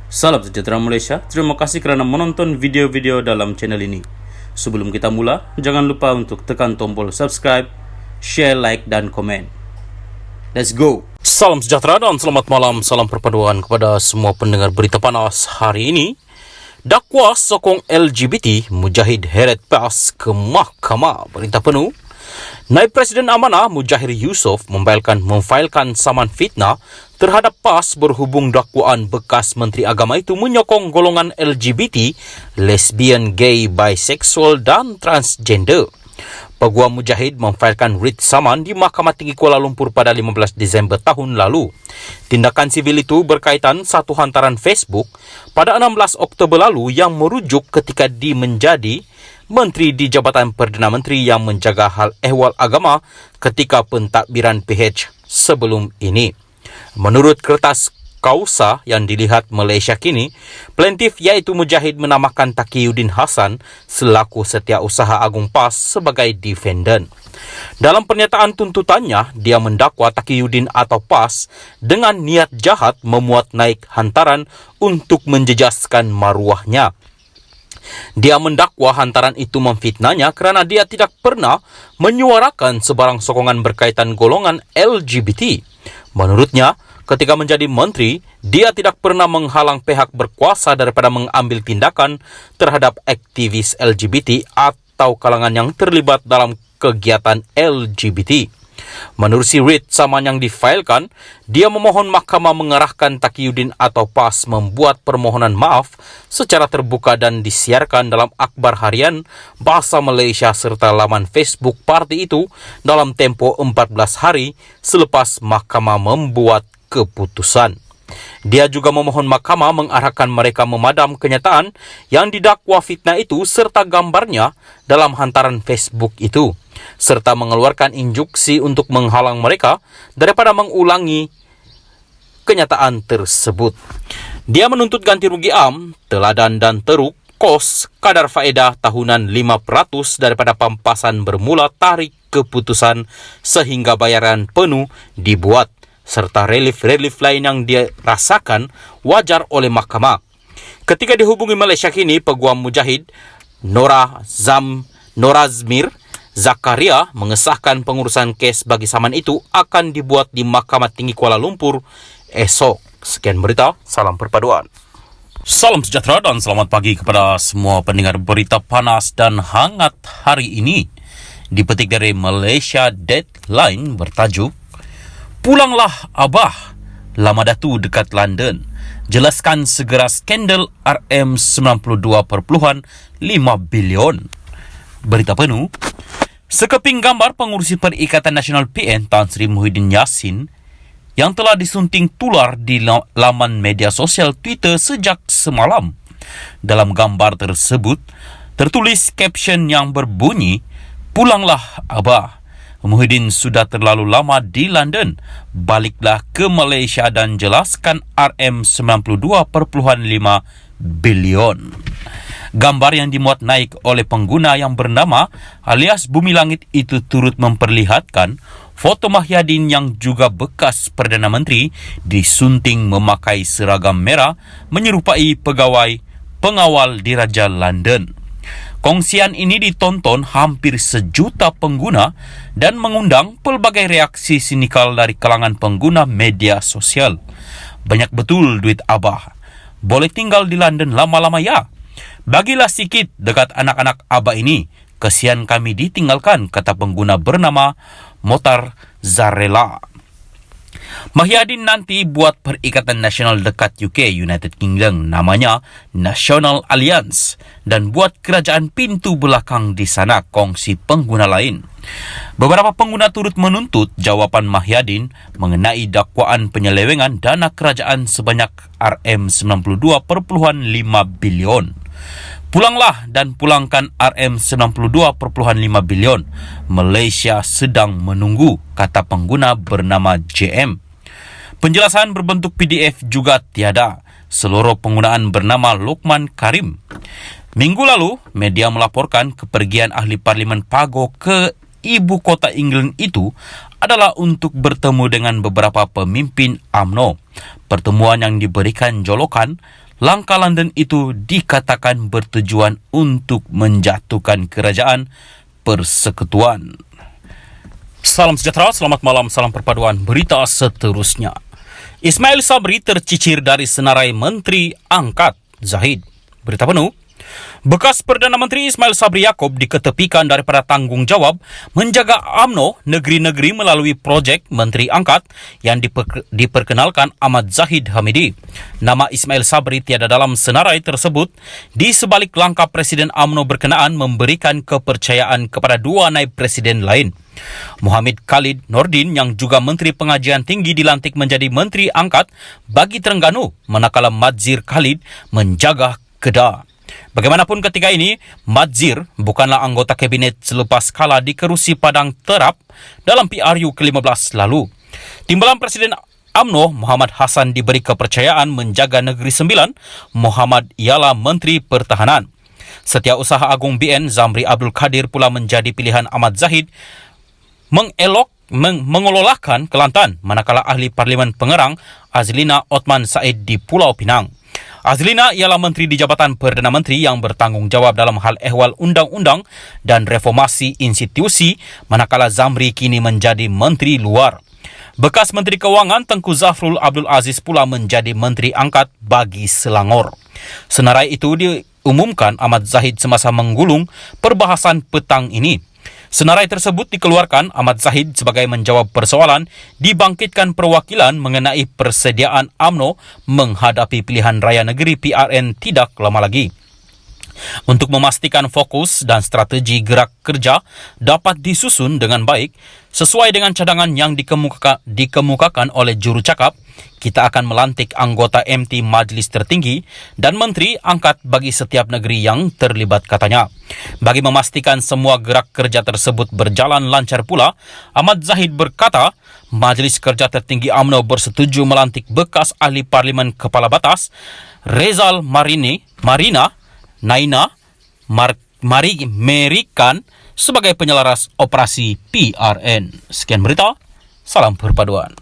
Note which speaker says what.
Speaker 1: Salam sejahtera Malaysia, terima kasih kerana menonton video-video dalam channel ini. Sebelum kita mula, jangan lupa untuk tekan tombol subscribe, share, like dan komen. Let's go! Salam sejahtera dan selamat malam, salam perpaduan kepada semua pendengar berita panas hari ini. Dakwa sokong LGBT Mujahid heret PAS ke mahkamah, berita penuh. Naib Presiden Amanah Mujahir Yusof memfailkan saman fitnah terhadap PAS berhubung dakwaan bekas Menteri Agama itu menyokong golongan LGBT, lesbian, gay, bisexual dan transgender. Peguam Mujahid memfailkan writ saman di Mahkamah Tinggi Kuala Lumpur pada 15 Disember tahun lalu. Tindakan sivil itu berkaitan satu hantaran Facebook pada 16 Oktober lalu yang merujuk ketika menjadi Menteri di Jabatan Perdana Menteri yang menjaga hal ehwal agama ketika pentadbiran PH sebelum ini. Menurut kertas kausa yang dilihat Malaysia kini, plaintiff iaitu Mujahid menamakan Taqiyuddin Hassan selaku Setiausaha Agung PAS sebagai defendant. Dalam pernyataan tuntutannya, dia mendakwa Taqiyuddin atau PAS dengan niat jahat memuat naik hantaran untuk menjejaskan maruahnya. Dia mendakwa hantaran itu memfitnahnya kerana dia tidak pernah menyuarakan sebarang sokongan berkaitan golongan LGBT. Menurutnya, ketika menjadi menteri, dia tidak pernah menghalang pihak berkuasa daripada mengambil tindakan terhadap aktivis LGBT atau kalangan yang terlibat dalam kegiatan LGBT. Menerusi writ saman yang difailkan, dia memohon mahkamah mengarahkan Taqiyuddin atau PAS membuat permohonan maaf secara terbuka dan disiarkan dalam akhbar harian Bahasa Malaysia serta laman Facebook parti itu dalam tempoh 14 hari selepas mahkamah membuat keputusan. Dia juga memohon mahkamah mengarahkan mereka memadam kenyataan yang didakwa fitnah itu serta gambarnya dalam hantaran Facebook itu, serta mengeluarkan instruksi untuk menghalang mereka daripada mengulangi kenyataan tersebut. Dia menuntut ganti rugi am, teladan dan teruk, kos, kadar faedah tahunan 5% daripada pampasan bermula tarik keputusan sehingga bayaran penuh dibuat, serta relief lain yang dia rasakan wajar oleh mahkamah. Ketika dihubungi Malaysia kini, Peguam Mujahid Norazmir Zakaria mengesahkan pengurusan kes bagi saman itu akan dibuat di Mahkamah Tinggi Kuala Lumpur esok. Sekian berita, salam perpaduan. Salam sejahtera dan selamat pagi kepada semua pendengar berita panas dan hangat hari ini. Dipetik dari Malaysia Deadline bertajuk, "Pulanglah Abah, lama datu dekat London. Jelaskan segera skandal RM92.5 bilion." Berita penuh. Sekeping gambar pengurusi Perikatan Nasional PN Tan Sri Muhyiddin Yassin yang telah disunting tular di laman media sosial Twitter sejak semalam. Dalam gambar tersebut tertulis caption yang berbunyi, "Pulanglah Abah. Muhyiddin sudah terlalu lama di London. Baliklah ke Malaysia dan jelaskan RM92.5 bilion." Gambar yang dimuat naik oleh pengguna yang bernama alias Bumi Langit itu turut memperlihatkan foto Mahyadin yang juga bekas Perdana Menteri disunting memakai seragam merah menyerupai pegawai pengawal Diraja London. Kongsian ini ditonton hampir 1 juta pengguna dan mengundang pelbagai reaksi sinikal dari kalangan pengguna media sosial. "Banyak betul duit Abah. Boleh tinggal di London lama-lama ya? Bagilah sikit dekat anak-anak Abah ini. Kesian kami ditinggalkan," kata pengguna bernama Motar Zarela. Mahyadin nanti buat Perikatan Nasional dekat UK, United Kingdom, namanya National Alliance, dan buat kerajaan pintu belakang di sana, kongsi pengguna lain. Beberapa pengguna turut menuntut jawapan Mahyadin mengenai dakwaan penyelewengan dana kerajaan sebanyak RM92.5 bilion. "Pulanglah dan pulangkan RM92.5 bilion. Malaysia sedang menunggu," kata pengguna bernama JM. Penjelasan berbentuk PDF juga tiada. Seluruh penggunaan bernama Lokman Karim. Minggu lalu, media melaporkan kepergian ahli Parlimen Pago ke ibu kota England itu adalah untuk bertemu dengan beberapa pemimpin UMNO. Pertemuan yang diberikan jolokan Langkah London itu dikatakan bertujuan untuk menjatuhkan kerajaan persekutuan. Salam sejahtera, selamat malam, salam perpaduan berita seterusnya. Ismail Sabri tercicir dari senarai Menteri Angkat Zahid. Berita penuh. Bekas Perdana Menteri Ismail Sabri Yaakob diketepikan daripada tanggungjawab menjaga UMNO negeri-negeri melalui projek Menteri Angkat yang diperkenalkan Ahmad Zahid Hamidi. Nama Ismail Sabri tiada dalam senarai tersebut di sebalik langkah Presiden UMNO berkenaan memberikan kepercayaan kepada dua naib presiden lain. Muhammad Khalid Nordin yang juga Menteri Pengajian Tinggi dilantik menjadi Menteri Angkat bagi Terengganu, manakala Madzir Khalid menjaga Kedah. Bagaimanapun ketika ini, Madzir bukanlah anggota kabinet selepas kalah di kerusi Padang Terap dalam PRU ke-15 lalu. Timbalan Presiden UMNO Muhammad Hassan diberi kepercayaan menjaga Negeri Sembilan, Muhammad ialah Menteri Pertahanan. Setiausaha Agung BN Zamri Abdul Kadir pula menjadi pilihan Ahmad Zahid mengelolakan Kelantan, manakala ahli Parlimen Pengerang Azlina Othman Said di Pulau Pinang. Azlina ialah Menteri di Jabatan Perdana Menteri yang bertanggungjawab dalam hal ehwal undang-undang dan reformasi institusi, manakala Zamri kini menjadi Menteri Luar. Bekas Menteri Kewangan Tengku Zafrul Abdul Aziz pula menjadi Menteri Angkat bagi Selangor. Senarai itu diumumkan Ahmad Zahid semasa menggulung perbahasan petang ini. Senarai tersebut dikeluarkan Ahmad Zahid sebagai menjawab persoalan dibangkitkan perwakilan mengenai persediaan UMNO menghadapi pilihan raya negeri PRN tidak lama lagi. Untuk memastikan fokus dan strategi gerak kerja dapat disusun dengan baik sesuai dengan cadangan yang dikemukakan oleh juru cakap, kita akan melantik anggota MT Majlis Tertinggi dan Menteri Angkat bagi setiap negeri yang terlibat, katanya. Bagi memastikan semua gerak kerja tersebut berjalan lancar pula, Ahmad Zahid berkata, Majlis Kerja Tertinggi UMNO bersetuju melantik bekas ahli Parlimen Kepala Batas Rezal Naina Merikan sebagai penyelaras operasi PRN. Sekian berita, salam perpaduan.